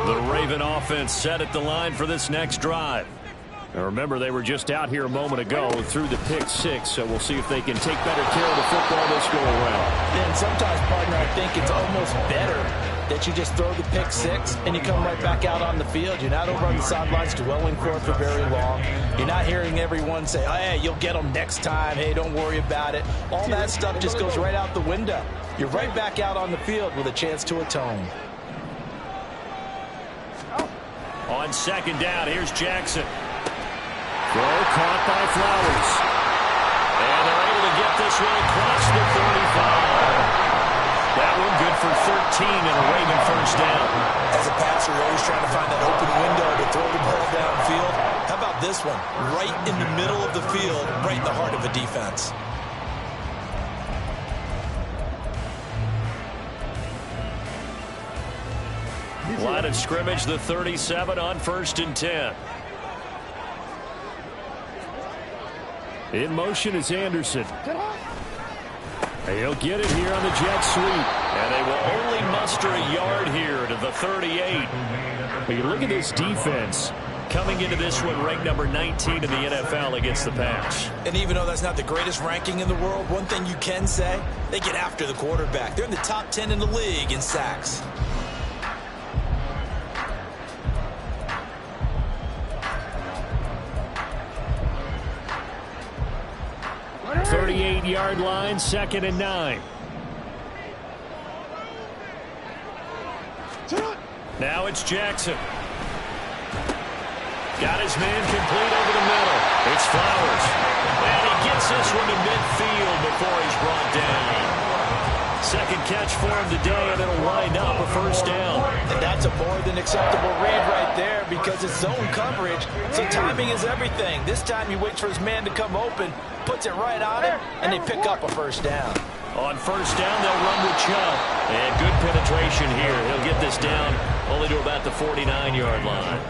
The Raven offense set at the line for this next drive. Now remember, they were just out here a moment ago through the pick six, so we'll see if they can take better care of the football this go around. And sometimes, partner, I think it's almost better that you just throw the pick six and you come right back out on the field. You're not over on the sidelines dwelling for it for very long. You're not hearing everyone say, oh, hey, you'll get them next time. Hey, don't worry about it. All that stuff just goes right out the window. You're right back out on the field with a chance to atone. On second down, here's Jackson. Throw caught by Flowers. And they're able to get this one across the 35. That one good for 13 and a Raven first down. As a passer, you're always trying to find that open window to throw the ball downfield. How about this one? Right in the middle of the field, right in the heart of a defense. Line of scrimmage, the 37 on 1st and 10. In motion is Anderson. He'll get it here on the jet sweep. And they will only muster a yard here to the 38. But you look at this defense coming into this one ranked number 19 in the NFL against the pass. And even though that's not the greatest ranking in the world, one thing you can say, they get after the quarterback. They're in the top 10 in the league in sacks. 38-yard line, 2nd and 9. Now it's Jackson. Got his man complete over the middle. It's Flowers. And he gets this one to midfield before he's brought down. Second catch for him today, and it'll wind up a first down. And that's a more than acceptable read right there because it's zone coverage, so timing is everything. This time he waits for his man to come open, puts it right on him, and they pick up a first down. On first down, they'll run with Chubb. And good penetration here. He'll get this down only to about the 49-yard line.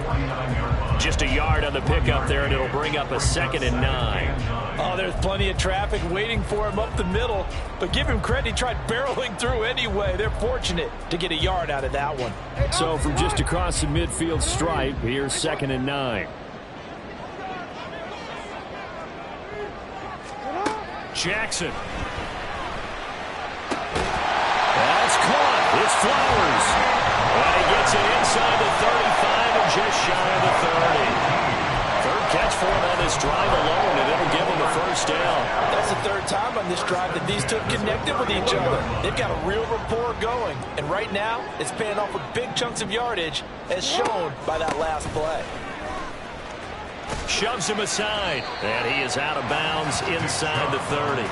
Just a yard on the pickup there, and it'll bring up a 2nd and 9. Oh, there's plenty of traffic waiting for him up the middle. But give him credit, he tried barreling through anyway. They're fortunate to get a yard out of that one. So from just across the midfield stripe, here's 2nd and 9. Jackson. That's caught. It's Flowers. And he gets it inside the 35 and just shy of the 30. Third catch for him on this drive alone, and it'll give him a first down. That's the third time on this drive that these two have connected with each other. They've got a real rapport going. And right now, it's paying off with big chunks of yardage, as shown by that last play. Shoves him aside, and he is out of bounds inside the 30.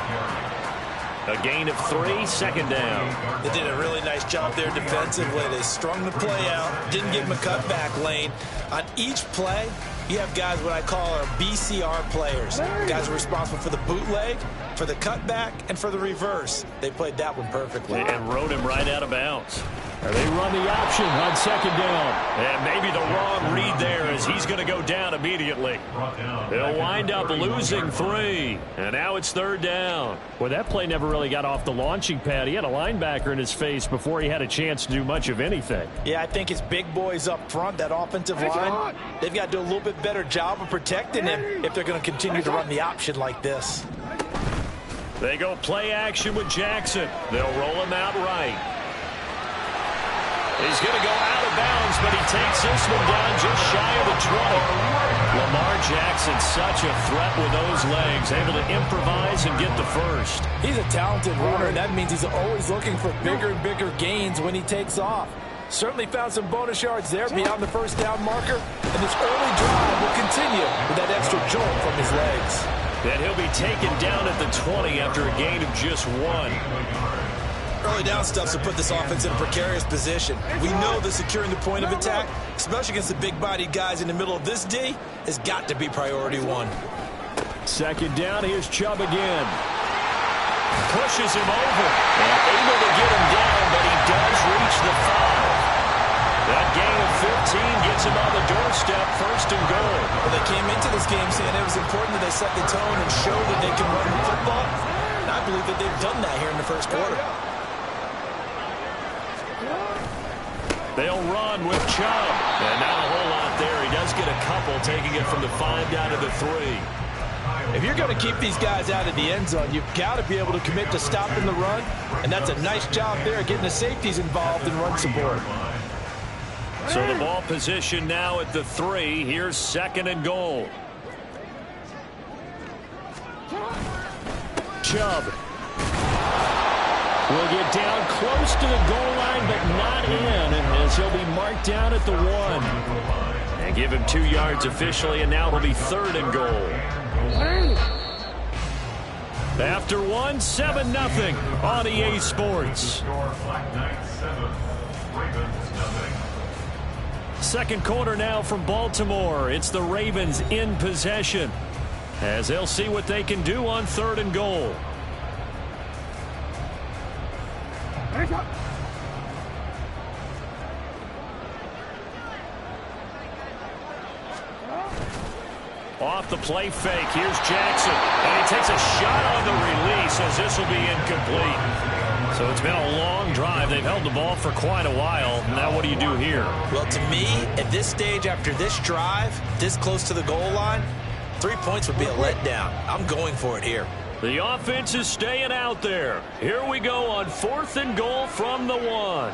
A gain of 3, 2nd down. They did a really nice job there defensively. They strung the play out, didn't give him a cutback lane. On each play, you have guys what I call our BCR players. Guys are responsible for the bootleg, for the cutback, and for the reverse. They played that one perfectly. And rode him right out of bounds. They run the option on 2nd down. And maybe the wrong read there as he's going to go down immediately. They'll wind up losing 3. And now it's 3rd down. Well, that play never really got off the launching pad. He had a linebacker in his face before he had a chance to do much of anything. Yeah, I think his big boys up front, that offensive line, they've got to do a little bit better job of protecting him if they're going to continue to run the option like this. They go play action with Jackson. They'll roll him out right. He's going to go out of bounds, but he takes this one down just shy of the 20. Lamar Jackson, such a threat with those legs, able to improvise and get the first. He's a talented runner, and that means he's always looking for bigger and bigger gains when he takes off. Certainly found some bonus yards there beyond the first down marker, and this early drive will continue with that extra jolt from his legs. And he'll be taken down at the 20 after a gain of just 1. Early down stuffs will put this offense in a precarious position. We know that securing the point of attack, especially against the big-bodied guys in the middle of this D, has got to be priority 1. 2nd down, here's Chubb again. Pushes him over. And able to get him down, but he does reach the 5. That gain of 15 gets him on the doorstep, 1st and goal. Well, they came into this game saying it was important that they set the tone and show that they can run the football. And I believe that they've done that here in the first quarter. They'll run with Chubb. And not a whole lot there. He does get a couple, taking it from the 5 down to the 3. If you're going to keep these guys out of the end zone, you've got to be able to commit to stopping the run. And that's a nice job there, getting the safeties involved in run support. So the ball position now at the 3. Here's 2nd and goal. Chubb will get down close to the goal line, but not in, as he'll be marked down at the 1. And give him 2 yards officially, and now it'll be 3rd and goal. After 1, 7-0 on EA Sports. Second quarter now from Baltimore. It's the Ravens in possession, as they'll see what they can do on 3rd and goal. Off the play fake, here's Jackson, and he takes a shot on the release, as this will be incomplete. So it's been a long drive. They've held the ball for quite a while. Now what do you do here? Well, to me, at this stage, after this drive, this close to the goal line, 3 points would be a letdown. I'm going for it here. The offense is staying out there. Here we go on 4th and goal from the 1.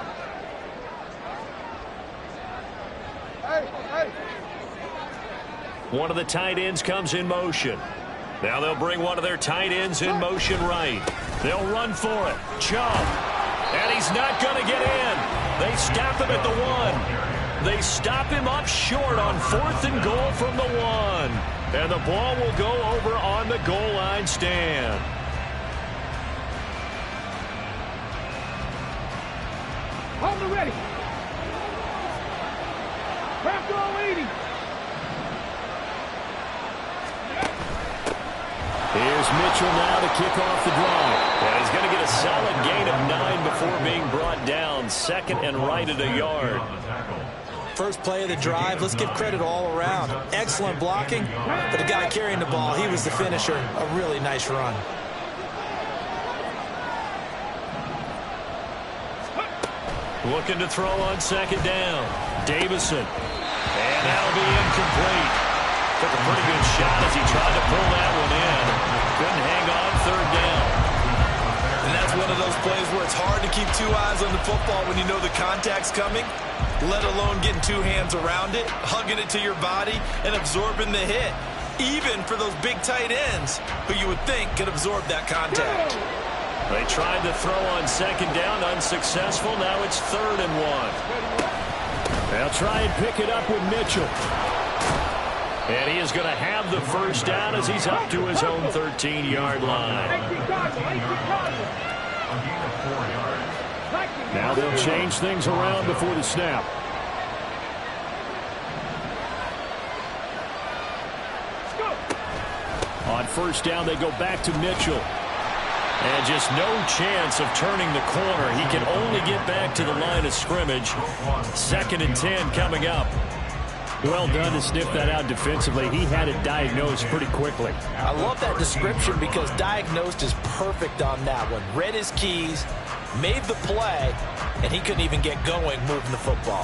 One of the tight ends comes in motion. Now they'll bring one of their tight ends in motion right. They'll run for it. Chubb. And he's not going to get in. They stop him at the 1. They stop him up short on 4th and goal from the 1. And the ball will go over on the goal line stand. Hold it ready. Craft all 80. Here's Mitchell now to kick off the drive. And he's going to get a solid gain of 9 before being brought down. 2nd and right at a yard. First play of the drive, let's give credit all around. Excellent blocking, but the guy carrying the ball, he was the finisher. A really nice run. Looking to throw on 2nd down. Davison. And that'll be incomplete. Took a pretty good shot as he tried to pull that one in. Couldn't hang on 3rd down. And that's one of those plays where it's hard to keep 2 eyes on the football when you know the contact's coming, let alone getting 2 hands around it, hugging it to your body, and absorbing the hit. Even for those big tight ends who you would think could absorb that contact. They tried to throw on 2nd down, unsuccessful. Now it's 3rd and 1. They'll try and pick it up with Mitchell. And he is going to have the first down as he's up to his own 13-yard line. Now they'll change things around before the snap. On 1st down, they go back to Mitchell. And just no chance of turning the corner. He can only get back to the line of scrimmage. 2nd and 10 coming up. Well done to sniff that out defensively. He had it diagnosed pretty quickly. I love that description because diagnosed is perfect on that one. Read his keys, made the play, and he couldn't even get going moving the football.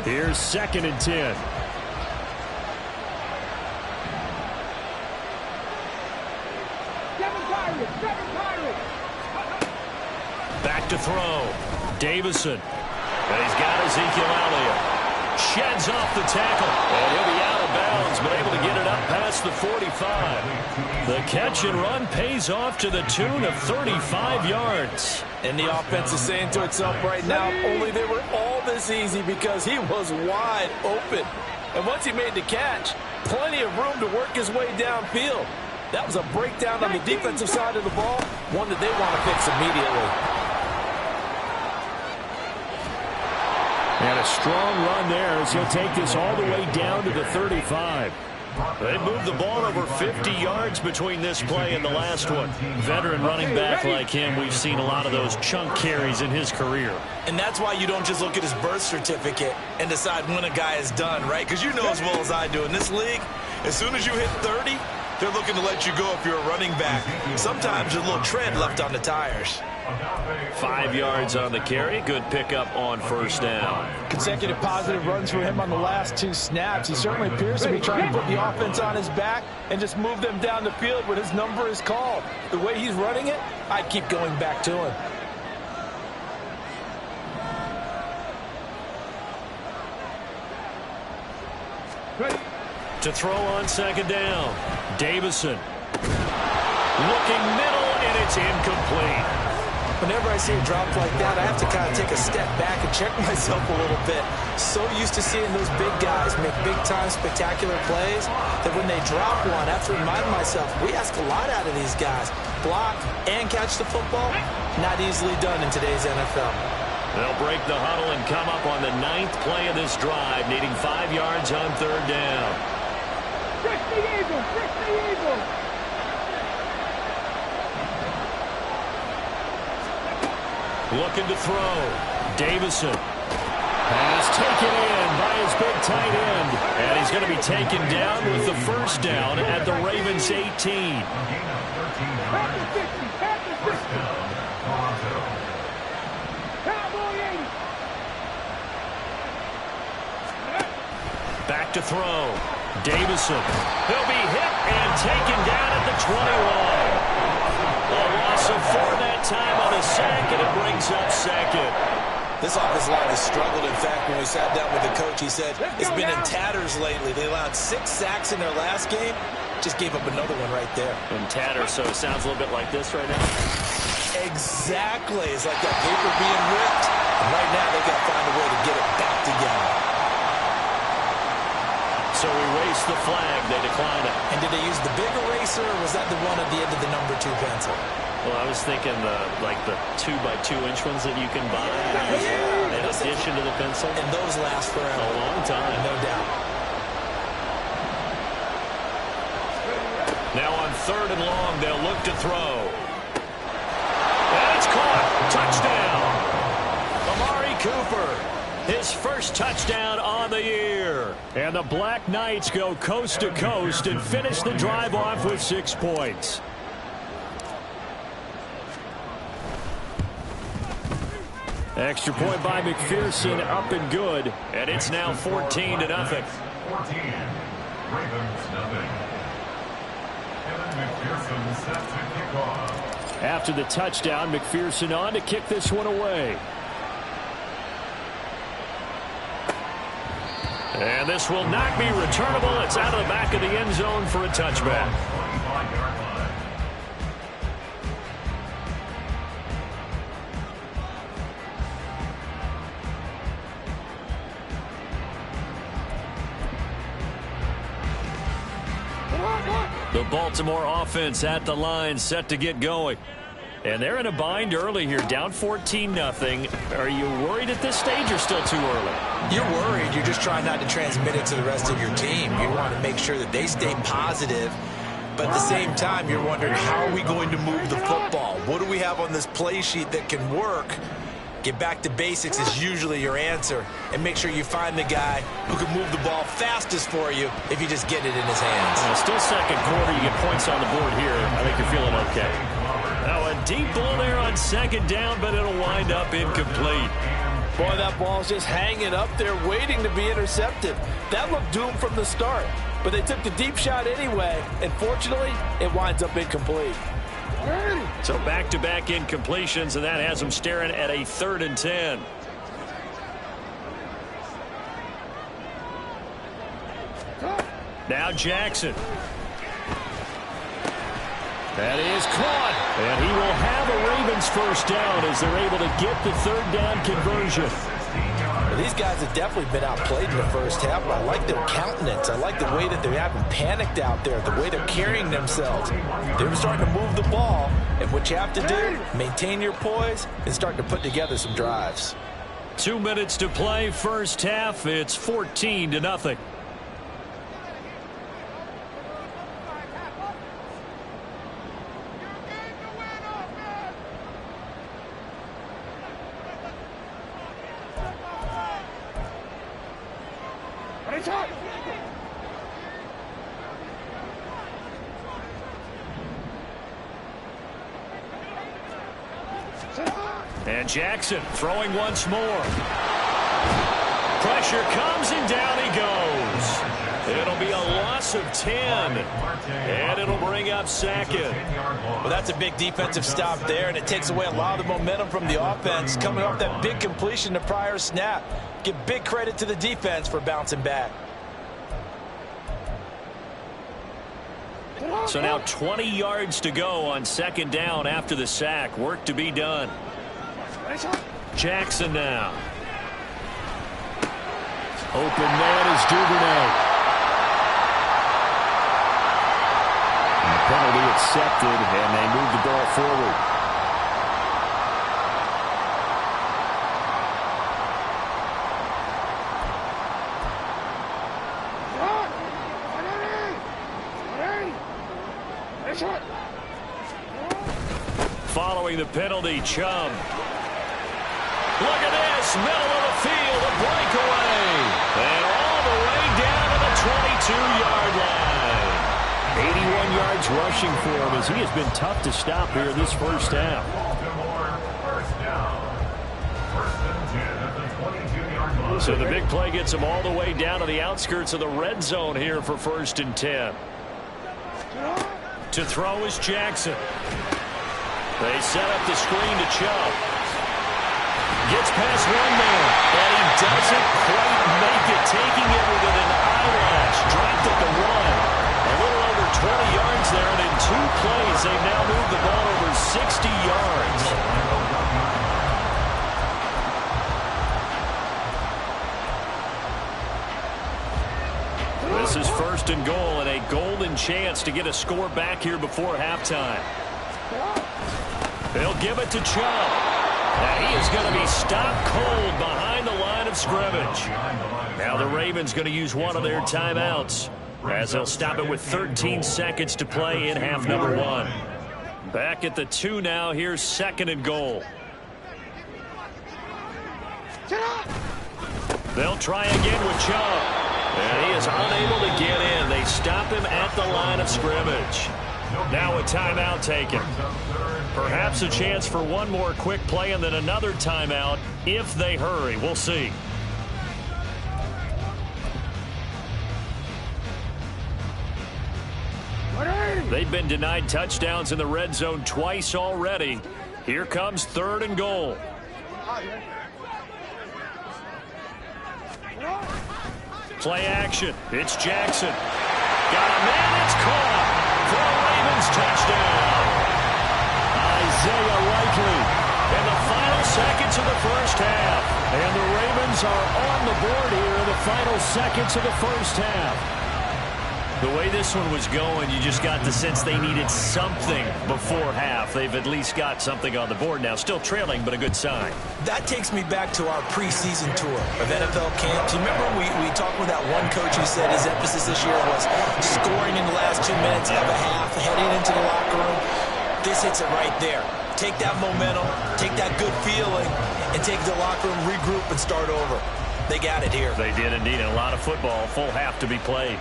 Here's 2nd and 10. Back to throw. Davison. And he's got Ezekiel Elliott. Sheds off the tackle. And he'll be out of bounds, but able to get it up past the 45. The catch and run pays off to the tune of 35 yards. And the offense is saying to itself right now, only they were all this easy because he was wide open. And once he made the catch, plenty of room to work his way downfield. That was a breakdown on the defensive side of the ball, one that they want to fix immediately. And a strong run there as he'll take this all the way down to the 35. They moved the ball over 50 yards between this play and the last one. Veteran running back like him, we've seen a lot of those chunk carries in his career. And that's why you don't just look at his birth certificate and decide when a guy is done, right? Because you know as well as I do, in this league, as soon as you hit 30, They're looking to let you go if you're a running back. Sometimes there's a little tread left on the tires. 5 yards on the carry. Good pickup on first down. Consecutive positive runs for him on the last 2 snaps. He certainly appears to be trying to put the offense on his back and just move them down the field when his number is called. The way he's running it, I'd keep going back to him. Ready. To throw on second down. Davison. Looking middle, and it's incomplete. Whenever I see a drop like that, I have to kind of take a step back and check myself a little bit. So used to seeing those big guys make big-time spectacular plays that when they drop one, I have to remind myself, we ask a lot out of these guys. Block and catch the football, not easily done in today's NFL. They'll break the huddle and come up on the 9th play of this drive, needing 5 yards on third down. Trick the Eagles! Trick the Eagles! Looking to throw. Davison. Pass taken in by his big tight end. And he's going to be taken down with the first down at the Ravens 18. Pack the 60! Pack the 60! Cowboy 80! Back to throw. Davison. He'll be hit and taken down at the 21. A loss of 4 that time on a sack, and it brings up second. This offensive line has struggled. In fact, when we sat down with the coach, he said it's been in tatters lately. They allowed 6 sacks in their last game. Just gave up another one right there. In tatters, so it sounds a little bit like this right now. Exactly. It's like that paper being ripped. And right now, they've got to find a way to get it back together. So erase the flag. They decline it. And did they use the big eraser, or was that the one at the end of the number 2 pencil? Well, I was thinking the 2x2-inch ones that you can buy in addition to the pencil. And those last forever. A long time. No doubt. Now on 3rd and long, they'll look to throw. And it's caught. Touchdown. Amari Cooper. His first touchdown on the year. And the Black Knights go coast to coast and finish the drive off with 6 points. Extra point by McPherson, up and good. And it's now 14-0. 14. Ravens nothing. Kevin McPherson set to kick off. After the touchdown, McPherson on to kick this one away. And this will not be returnable. It's out of the back of the end zone for a touchback. The Baltimore offense at the line, set to get going. And they're in a bind early here, down 14-0. Are you worried at this stage or still too early? You're worried. You're just trying not to transmit it to the rest of your team. You want to make sure that they stay positive. But at the same time, you're wondering, how are we going to move the football? What do we have on this play sheet that can work? Get back to basics is usually your answer. And make sure you find the guy who can move the ball fastest for you if you just get it in his hands. Still second quarter. You get points on the board here. I think you're feeling okay. Now a deep ball there on second down, but it'll wind up incomplete. Boy, that ball's just hanging up there waiting to be intercepted. That looked doomed from the start. But they took the deep shot anyway, and fortunately, it winds up incomplete. So back-to-back incompletions, and that has them staring at a 3rd and 10. Now Jackson. That is caught. And he will have a Ravens first down as they're able to get the 3rd down conversion. Well, these guys have definitely been outplayed in the first half, but I like their countenance. I like the way that they haven't panicked out there, the way they're carrying themselves. They're starting to move the ball, and what you have to do, maintain your poise and start to put together some drives. 2 minutes to play, first half. It's 14-0. And Jackson throwing once more. Pressure comes and down he goes. It'll be a loss of 10. And it'll bring up second. Well, that's a big defensive stop there, and it takes away a lot of the momentum from the offense coming off that big completion the prior snap. Give big credit to the defense for bouncing back. So now 20 yards to go on second down after the sack. Work to be done. Jackson now. Open man is Duvernay. Penalty accepted, and they move the ball forward. Following the penalty, Chubb. Look at this, middle of the field, a breakaway. And all the way down to the 22-yard line. 81 yards rushing for him as he has been tough to stop here this first half. So the big play gets him all the way down to the outskirts of the red zone here for 1st and 10. To throw is Jackson. They set up the screen to Chubb. Gets past one man, and he doesn't quite make it, taking it within an eyelash. Dropped at the 1. A little over 20 yards there, and in 2 plays, they've now moved the ball over 60 yards. This is 1st and goal, and a golden chance to get a score back here before halftime. They'll give it to Chubb. And he is going to be stopped cold behind the line of scrimmage. Now the Ravens going to use one of their timeouts, as they'll stop it with 13 seconds to play in half number 1. Back at the 2 now. Here's 2nd and goal. They'll try again with Chubb. And he is unable to get in. They stop him at the line of scrimmage. Now a timeout taken. Perhaps a chance for one more quick play and then another timeout if they hurry. We'll see. They've been denied touchdowns in the red zone twice already. Here comes 3rd and goal. Play action. It's Jackson. Got a man. It's caught for a Ravens touchdown. Isaiah Likely in the final seconds of the first half. And the Ravens are on the board here in the final seconds of the first half. The way this one was going, you just got the sense they needed something before half. They've at least got something on the board now. Still trailing, but a good sign. That takes me back to our preseason tour of NFL camps. You remember we talked with that one coach who said his emphasis this year was scoring in the last 2 minutes of a half, heading into the locker room. This hits it right there. Take that momentum, take that good feeling, and take the locker room, regroup, and start over. They got it here. They did indeed. A lot of football, full half to be played.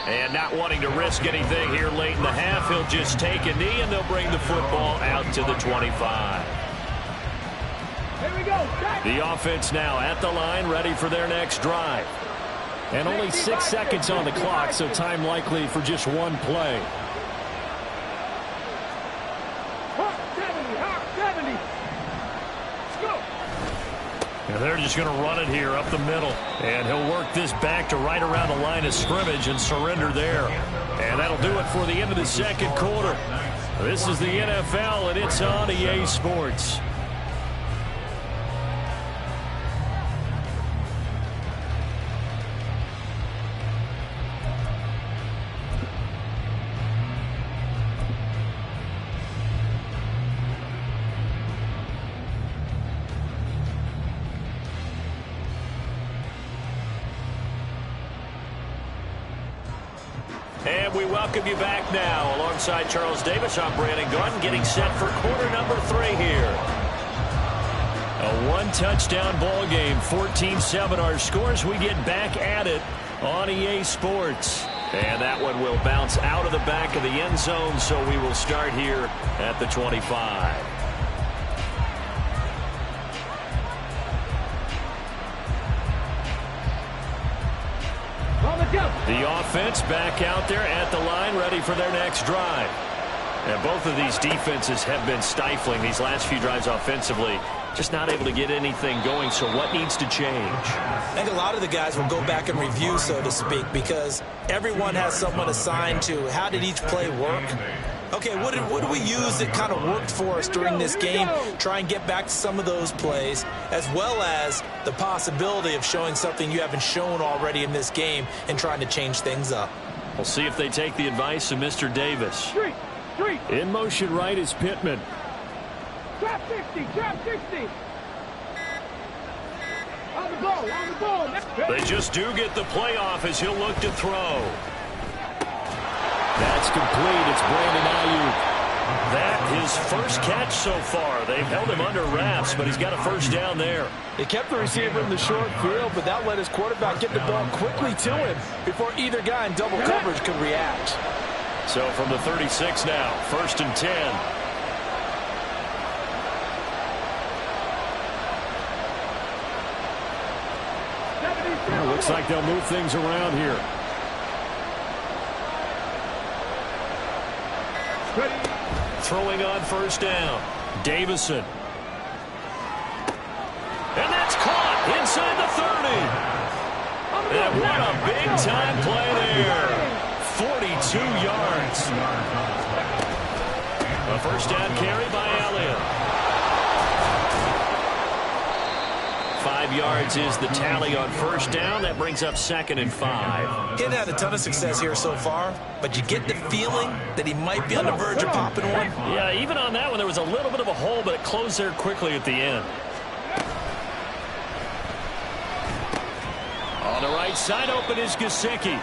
And not wanting to risk anything here late in the half, he'll just take a knee, and they'll bring the football out to the 25. Here we go. The offense now at the line, ready for their next drive. And only 6 seconds on the clock, so time likely for just one play. And they're just going to run it here up the middle. And he'll work this back to right around the line of scrimmage and surrender there. And that'll do it for the end of the second quarter. This is the NFL, and it's on EA Sports. And we welcome you back now. Alongside Charles Davis, I'm Brandon Gaudin, getting set for quarter number 3 here. A one-touchdown ball game, 14-7 our scores. We get back at it on EA Sports. And that one will bounce out of the back of the end zone, so we will start here at the 25. The offense back out there at the line, ready for their next drive. And both of these defenses have been stifling these last few drives offensively. Just not able to get anything going, so what needs to change? I think a lot of the guys will go back and review, so to speak, because everyone has someone assigned to how did each play work. Okay, what did we use that kind of worked for us during this game? Try and get back to some of those plays, as well as the possibility of showing something you haven't shown already in this game and trying to change things up. We'll see if they take the advice of Mr. Davis. In motion right is Pittman. Trap 60, trap 60. On the ball. They just do get the playoff as he'll look to throw. That's complete. It's Brandon Ayuk. That his first catch so far. They've held him under wraps, but he's got a first down there. They kept the receiver in the short field, but that let his quarterback get the ball quickly to him before either guy in double coverage could react. So from the 36 now, 1st and 10. Looks like they'll move things around here. Throwing on 1st down. Davison. And that's caught inside the 30. And what a big-time play there. 42 yards. A 1st down carry by Elliott. 5 yards is the tally on 1st down. That brings up 2nd and 5. He hadn't had a ton of success here so far, but you get the feeling that he might be on the verge of popping one. Yeah, even on that one, there was a little bit of a hole, but it closed there quickly at the end. On the right side, open is Gesicki.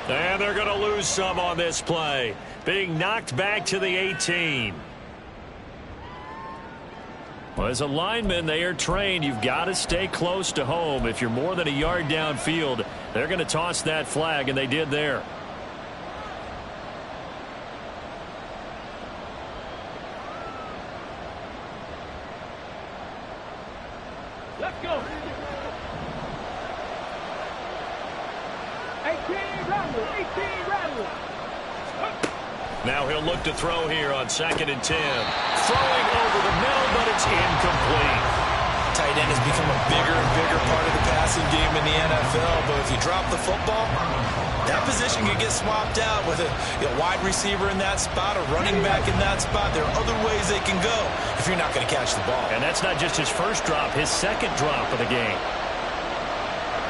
And they're going to lose some on this play. Being knocked back to the 18. Well, as a lineman, they are trained. You've got to stay close to home. If you're more than a yard downfield, they're going to toss that flag, and they did there. Let's go. 18 Rattler. Now he'll look to throw here on 2nd and 10. Throwing over the middle, but it's incomplete. Tight end has become a bigger and bigger part of the passing game in the NFL, but if you drop the football, that position can get swapped out with a wide receiver in that spot, a running back in that spot. There are other ways they can go if you're not going to catch the ball. And that's not just his first drop, his 2nd drop of the game.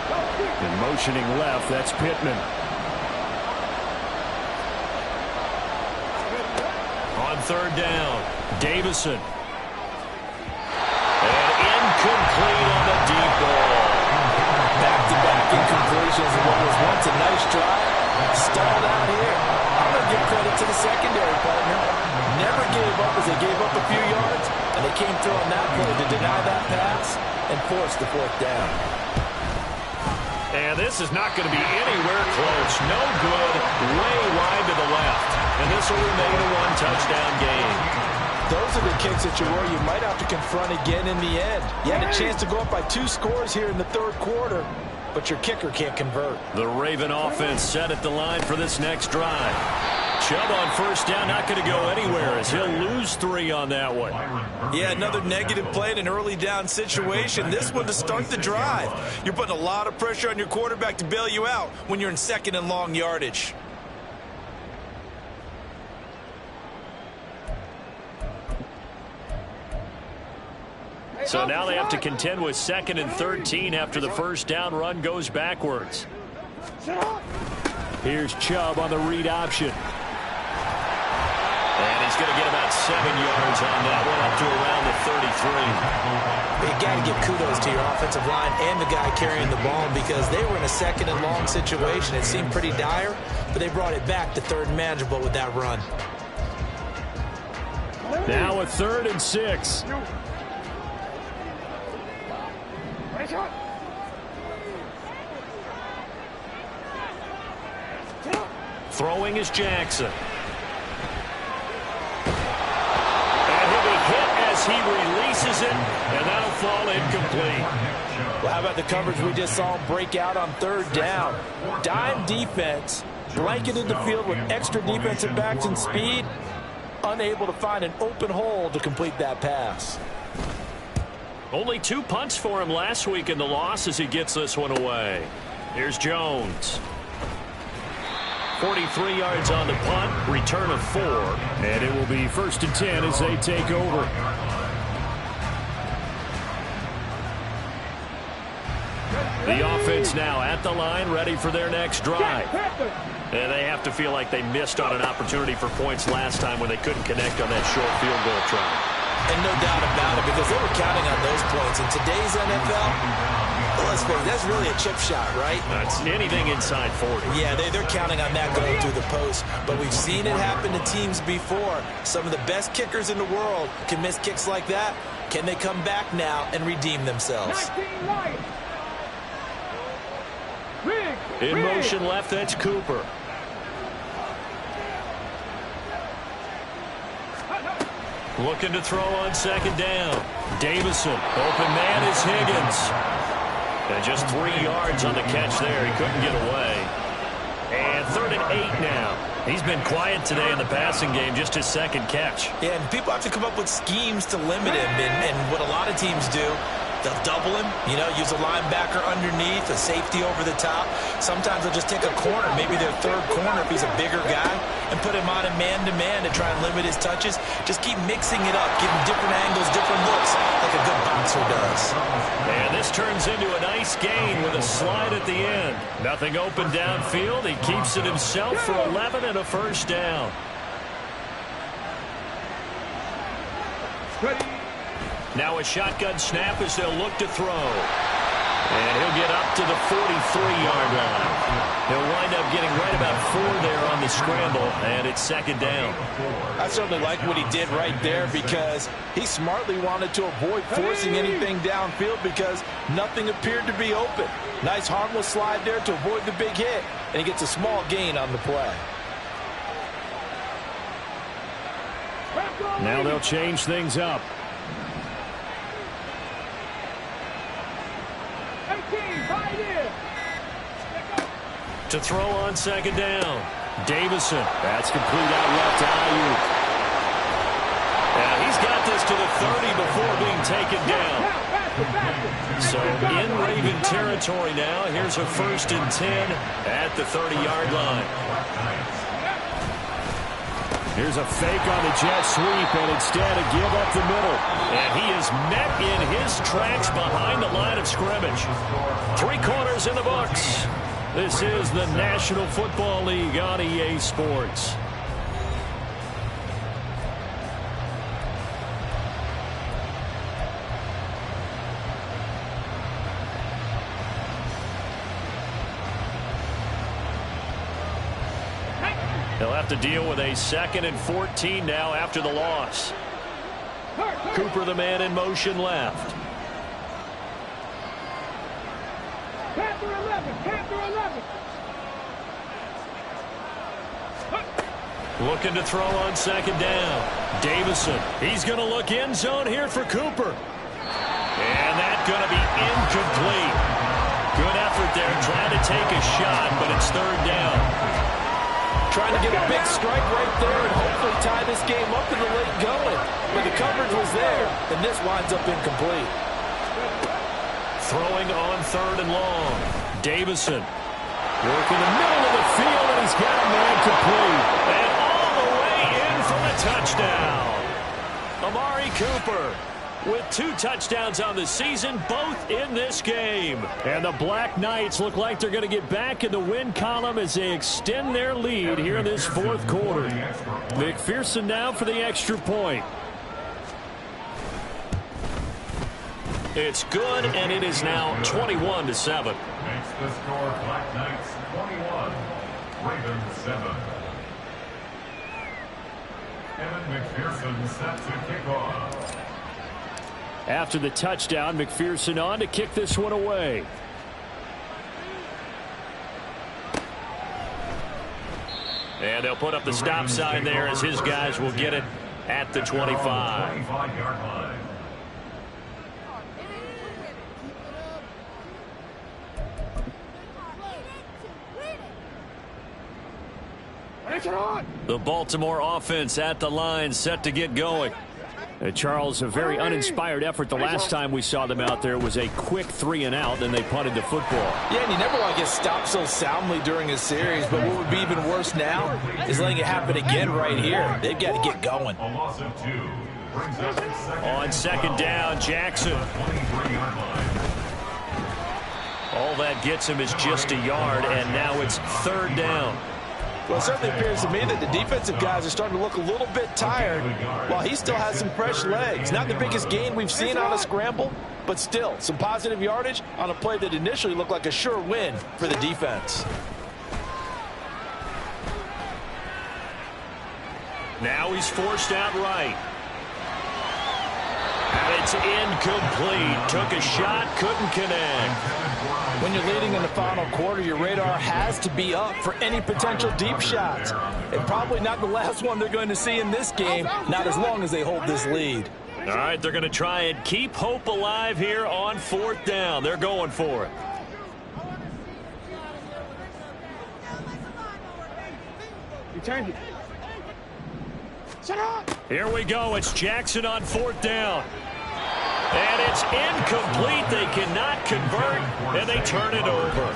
And motioning left, that's Pittman. On 3rd down, Davison. And incomplete on the deep ball. Back-to-back incompletions of what was once a nice drive. Stalled out here. I'm going to give credit to the secondary partner. Never gave up as they gave up a few yards, and they came through on that play to deny that pass and force the 4th down. And this is not going to be anywhere close. No good. Way wide to the left. And this will remain a 1-touchdown game. Those are the kicks that you might have to confront again in the end. You had a chance to go up by 2 scores here in the 3rd quarter, but your kicker can't convert. The Raven offense set at the line for this next drive. Chubb on 1st down, not going to go anywhere as he'll lose 3 on that one. Yeah, another negative play in an early down situation. This one to start the drive. You're putting a lot of pressure on your quarterback to bail you out when you're in 2nd and long yardage. So now they have to contend with 2nd and 13 after the 1st down run goes backwards. Here's Chubb on the read option. And he's going to get about 7 yards on that one, up to around the 33. You got to give kudos to your offensive line and the guy carrying the ball because they were in a 2nd and long situation. It seemed pretty dire, but they brought it back to 3rd and manageable with that run. Now a 3rd and 6. Throwing is Jackson. And he'll be hit as he releases it, and that'll fall incomplete. Well, how about the coverage we just saw him break out on third down? Dime defense, blanketed the field with extra defensive backs and speed, unable to find an open hole to complete that pass. Only 2 punts for him last week in the loss as he gets this one away. Here's Jones. 43 yards on the punt, return of 4. And it will be 1st and 10 as they take over. The offense now at the line, ready for their next drive. And they have to feel like they missed on an opportunity for points last time when they couldn't connect on that short field goal try. And no doubt about it, because they were counting on those points. In today's NFL, let's face it, that's really a chip shot, right? That's anything inside 40. Yeah, they're counting on that going through the post. But we've seen it happen to teams before. Some of the best kickers in the world can miss kicks like that. Can they come back now and redeem themselves? In motion left, that's Cooper. Looking to throw on 2nd down. Davison. Open man is Higgins. And just 3 yards on the catch there. He couldn't get away. And 3rd and 8 now. He's been quiet today in the passing game, just his 2nd catch. Yeah, and people have to come up with schemes to limit him. And what a lot of teams do, they'll double him, use a linebacker underneath, a safety over the top. Sometimes they'll just take a corner, maybe their 3rd corner if he's a bigger guy, and put him on a man-to-man to try and limit his touches. Just keep mixing it up, give him different angles, different looks, like a good boxer does. And this turns into a nice gain with a slide at the end. Nothing open downfield. He keeps it himself for 11 and a 1st down. Now a shotgun snap as they'll look to throw. And he'll get up to the 43-yard line. He'll wind up getting right about 4 there on the scramble, and it's 2nd down. I certainly like what he did right there because he smartly wanted to avoid forcing anything downfield because nothing appeared to be open. Nice harmless slide there to avoid the big hit, and he gets a small gain on the play. Now they'll change things up. To throw on 2nd down. Davison. That's complete out left to Ayuk. And he's got this to the 30 before being taken down. So in Raven territory now. Here's a 1st and 10 at the 30-yard line. Here's a fake on the jet sweep, and instead a give up the middle. And he is met in his tracks behind the line of scrimmage. 3 corners in the books. This is the National Football League on EA Sports. They'll have to deal with a 2nd and 14 now after the loss. Cooper, the man in motion left. Panther 11, Panther 11. Looking to throw on 2nd down. Davison. He's going to look end zone here for Cooper. And that's going to be incomplete. Good effort there, trying to take a shot, but it's 3rd down. Trying to get a big strike right there and hopefully tie this game up in the late going. But the coverage was there, and this winds up incomplete. Throwing on 3rd and long. Davison. Working the middle of the field, and he's got a man complete. And all the way in for the touchdown. Amari Cooper with 2 touchdowns on the season, both in this game. And the Black Knights look like they're going to get back in the win column as they extend their lead here in this 4th quarter. McPherson now for the extra point. It's good, and it is now 21-7. Makes the score Black Knights 21, Ravens 7. Evan McPherson set to kick off. After the touchdown, McPherson on to kick this one And they'll put up the stop sign there as his guys will get it at the 25. 25-yard line. The Baltimore offense at the line, set to get going. Charles, a very uninspired effort the last time we saw them out there. It was a quick 3-and-out, then they punted the football. Yeah, and you never want to get stopped so soundly during a series, but what would be even worse now is letting it happen again right here. They've got to get going. A loss of 2 brings us to second. On second down, Jackson. 23-yard line. All that gets him is just a yard, and now it's third down. Well, it certainly appears to me that the defensive guys are starting to look a little bit tired while he still has some fresh legs. Not the biggest gain we've seen on a scramble, but still some positive yardage on a play that initially looked like a sure win for the defense. Now he's forced out right. And it's incomplete. Took a shot, couldn't connect. When you're leading in the final quarter, your radar has to be up for any potential deep shots. And probably not the last one they're going to see in this game, not as long as they hold this lead. All right, they're going to try and keep hope alive here on fourth down. They're going for it. Here we go. It's Jackson on fourth down. And it's incomplete. They cannot convert, and they turn it over.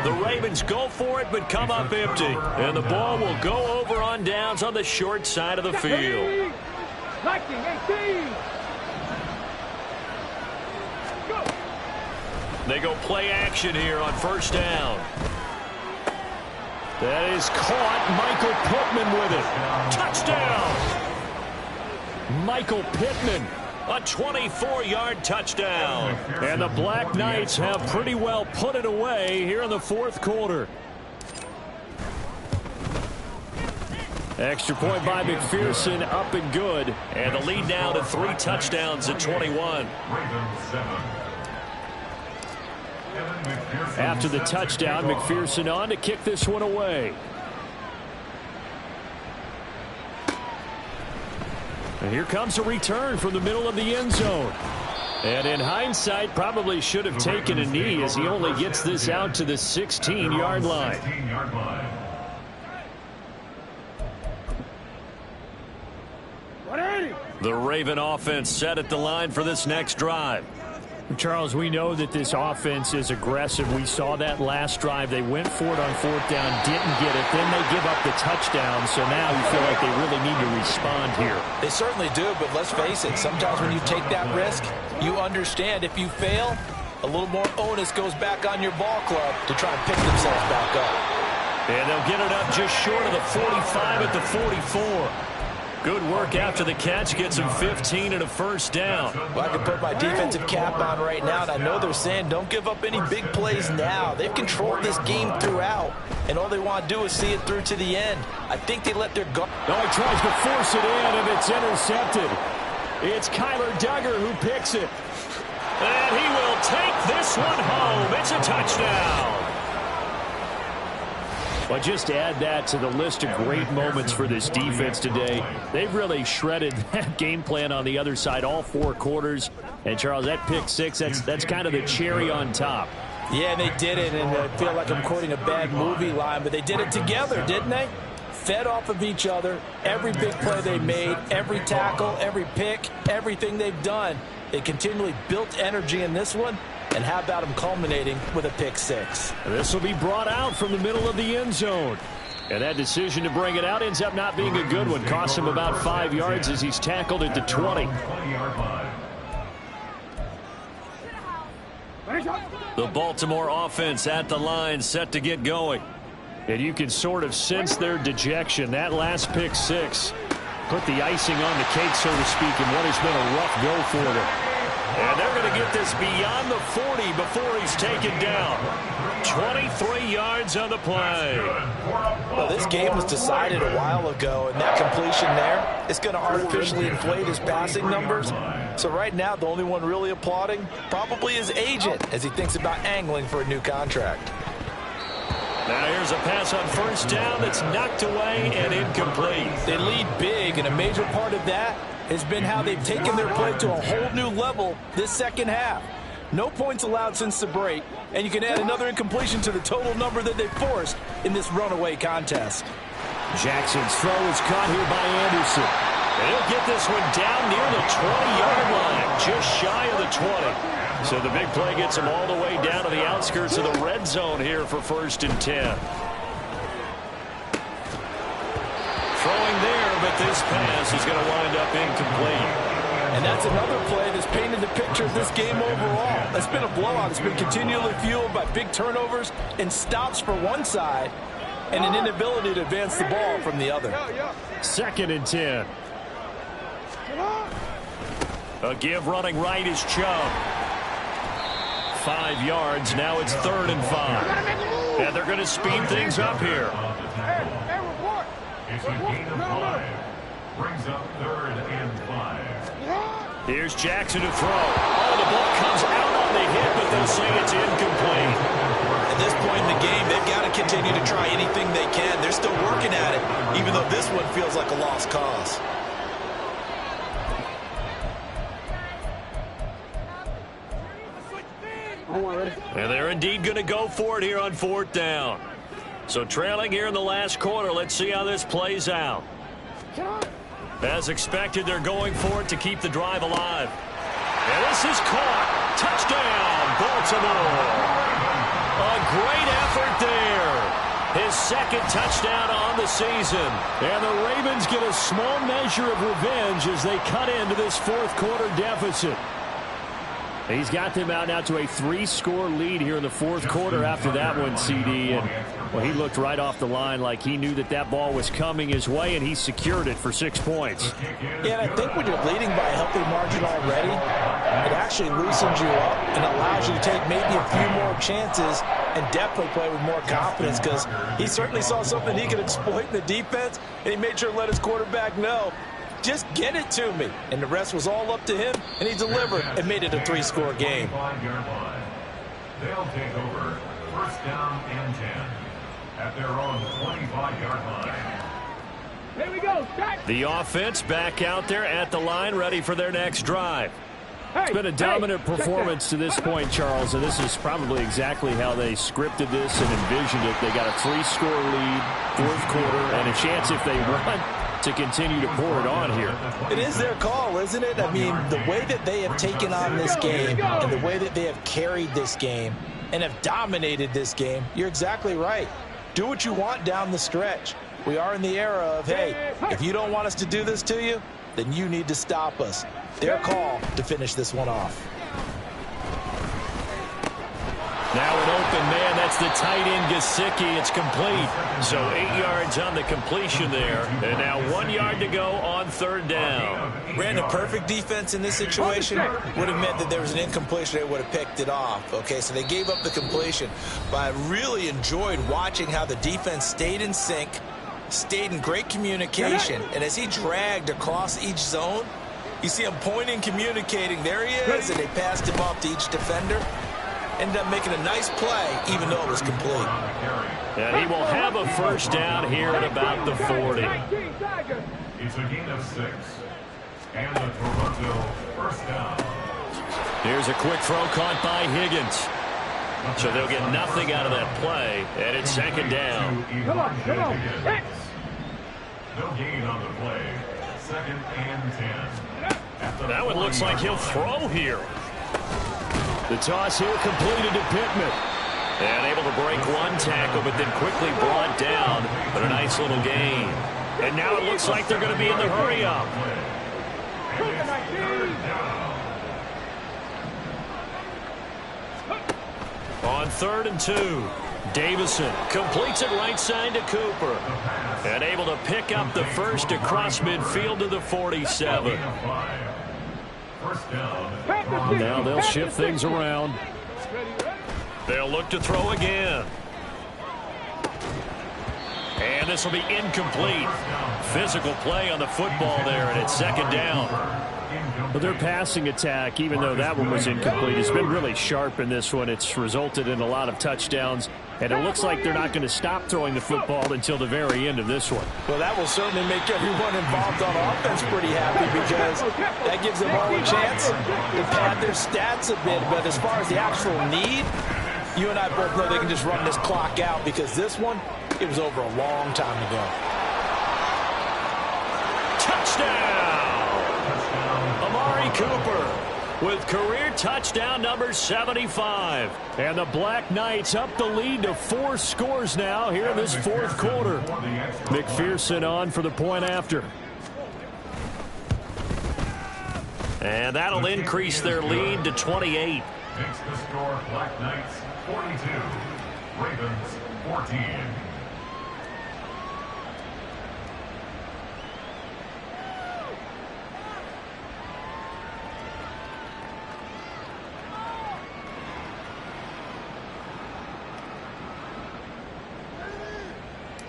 The Ravens go for it, but come up empty. And the ball will go over on downs on the short side of the field. 19-18. Go. They go play action here on first down. That is caught. Michael Pittman with it. Touchdown. Michael Pittman. A 24-yard touchdown. And the Black Knights have pretty well put it away here in the fourth quarter. Extra point by McPherson, up and good. And the lead now to 3 touchdowns at 21. After the touchdown, McPherson on to kick this one away. And here comes a return from the middle of the end zone. And in hindsight, probably should have taken a knee as he only gets this out to the 16-yard line. The Raven offense set at the line for this next drive. Charles, we know that this offense is aggressive. We saw that last drive. They went for it on fourth down, didn't get it. Then they give up the touchdown, so now you feel like they really need to respond here. They certainly do, but let's face it, sometimes when you take that risk, you understand if you fail, a little more onus goes back on your ball club to try and pick themselves back up. And they'll get it up just short of the 45 at the 44. Good work after the catch. Gets him 15 and a first down. Well, I can put my defensive cap on right now, and I know they're saying don't give up any big plays now. They've controlled this game throughout, and all they want to do is see it through to the end. I think they let their guard. No, he tries to force it in, and it's intercepted. It's Kyler Duggar who picks it. And he will take this one home. It's a touchdown. Well, just add that to the list of great moments for this defense today. They've really shredded that game plan on the other side all 4 quarters. And, Charles, that pick six, that's kind of the cherry on top. Yeah, they did it, and I feel like I'm quoting a bad movie line, but they did it together, didn't they? Fed off of each other, every big play they made, every tackle, every pick, everything they've done. They continually built energy in this one. And how about him culminating with a pick six? This will be brought out from the middle of the end zone. And that decision to bring it out ends up not being a good one. Costs him about 5 yards as he's tackled at the 20. The Baltimore offense at the line, set to get going. And you can sort of sense their dejection. That last pick six put the icing on the cake, so to speak, in what has been a rough go for them. And they're going to get this beyond the 40 before he's taken down. 23 yards on the play. Well, this game was decided a while ago, and that completion there is going to artificially inflate his passing numbers. So right now, the only one really applauding probably his agent as he thinks about angling for a new contract. Now here's a pass on first down that's knocked away and incomplete. They lead big, and a major part of that has been how they've taken their play to a whole new level this second half. No points allowed since the break, and you can add another incompletion to the total number that they forced in this runaway contest. Jackson's throw is caught here by Anderson. And he'll get this one down near the 20-yard line, just shy of the 20. So the big play gets him all the way down to the outskirts of the red zone here for 1st and 10. Throwing there, but this pass is going to wind up incomplete. And that's another play that's painted the picture of this game overall. It's been a blowout. It's been continually fueled by big turnovers and stops for one side and an inability to advance the ball from the other. 2nd and 10. A give running right is Chubb. 5 yards. Now it's 3rd and 5. And they're going to speed things up here. It's a gain of 5. Brings up 3rd and 5. Here's Jackson to throw. Oh, the ball comes out on the hit, but they'll say it's incomplete. At this point in the game, they've got to continue to try anything they can. They're still working at it, even though this one feels like a lost cause. And they're indeed going to go for it here on 4th down. So trailing here in the last quarter. Let's see how this plays out. As expected, they're going for it to keep the drive alive. And this is caught. Touchdown, Baltimore. A great effort there. His 2nd touchdown on the season. And the Ravens get a small measure of revenge as they cut into this 4th quarter deficit. He's got them out now to a 3-score lead here in the 4th quarter after that one, CD. And, well, he looked right off the line like he knew that that ball was coming his way, and he secured it for 6 points. Yeah, and I think when you're leading by a healthy margin already, it actually loosens you up and allows you to take maybe a few more chances and definitely play with more confidence, because he certainly saw something he could exploit in the defense, and he made sure to let his quarterback know, just get it to me. And the rest was all up to him, and he delivered and made it a 3-score game. They'll take over 1st down and 10 at their own 25-yard line. Here we go. The offense back out there at the line, ready for their next drive. It's been a dominant performance to this point, Charles, and this is probably exactly how they scripted this and envisioned it. They got a 3-score lead, 4th quarter, and a chance if they run to continue to pour it on here. It is their call, isn't it? I mean, the way that they have taken on this game and the way that they have carried this game and have dominated this game, you're exactly right. Do what you want down the stretch. We are in the era of, hey, if you don't want us to do this to you, then you need to stop us. Their call to finish this one off. Now an open man. That's the tight end, Gesicki. It's complete. So 8 yards on the completion there. And now 1 yard to go on 3rd down. Brandon, perfect defense in this situation would have meant that there was an incompletion. They would have picked it off. Okay, so they gave up the completion. But I really enjoyed watching how the defense stayed in sync, stayed in great communication. And as he dragged across each zone, you see him pointing, communicating. There he is, and they passed him off to each defender. Ended up making a nice play, even though it was complete. And he will have a 1st down here at about the 40. It's a gain of 6. And the Toronto 1st down. Here's a quick throw caught by Higgins. So they'll get nothing out of that play, and it's 2nd down. Come on. No gain on the play. 2nd and 10. That one looks like he'll throw here. The toss here completed to Pittman. And able to break one tackle, but then quickly brought down. But a nice little gain. And now it looks like they're going to be in the hurry-up. On 3rd and 2. Davison completes it right side to Cooper. And able to pick up the first across midfield to the 47. Now they'll shift things around. They'll look to throw again. And this will be incomplete. Physical play on the football there, and it's 2nd down. incomplete. But their passing attack, even though that one was incomplete, has been really sharp in this one. It's resulted in a lot of touchdowns, and it looks like they're not going to stop throwing the football until the very end of this one. Well, that will certainly make everyone involved on offense pretty happy because that gives them all a chance to pad their stats a bit. But as far as the actual need, you and I both know they can just run this clock out because this one, it was over a long time ago. Touchdown! Amari Cooper with career touchdown number 75. And the Black Knights up the lead to 4 scores now here in this fourth quarter. McPherson on for the point after. And that'll increase their lead to 28. Makes the score Black Knights 42, Ravens 14.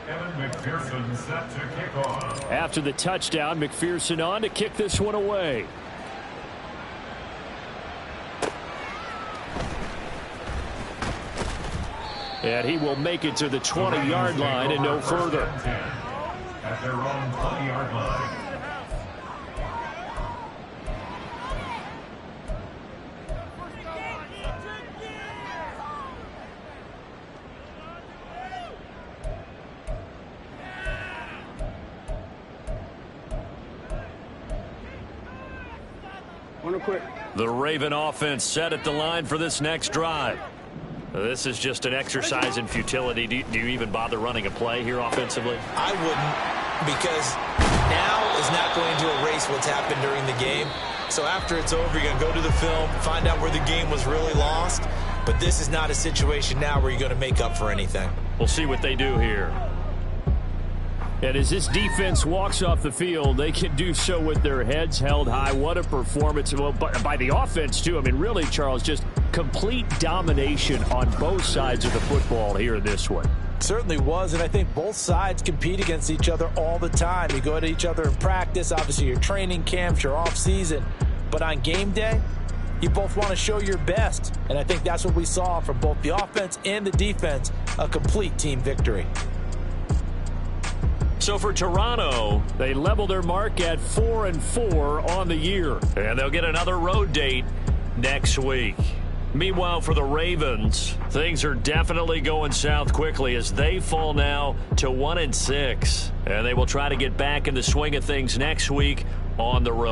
Evan McPherson set to kick off. After the touchdown, McPherson on to kick this one away. And he will make it to the 20-yard line and no further. At their own 20-yard line. The Raven offense set at the line for this next drive. This is just an exercise in futility. Do you even bother running a play here offensively? I wouldn't, because now is not going to erase what's happened during the game. So after it's over, you're going to go to the film, find out where the game was really lost. But this is not a situation now where you're going to make up for anything. We'll see what they do here. And as this defense walks off the field, they can do so with their heads held high. What a performance by the offense, too. I mean, really, Charles, just complete domination on both sides of the football here in this one. Certainly was, and I think both sides compete against each other all the time. You go at each other in practice, obviously your training camps, your off-season. But on game day, you both want to show your best. And I think that's what we saw from both the offense and the defense, a complete team victory. So for Toronto, They level their mark at 4-4 on the year. and they'll get another road date next week. Meanwhile, for the Ravens, things are definitely going south quickly as they fall now to 1-6. And they will try to get back in the swing of things next week on the road.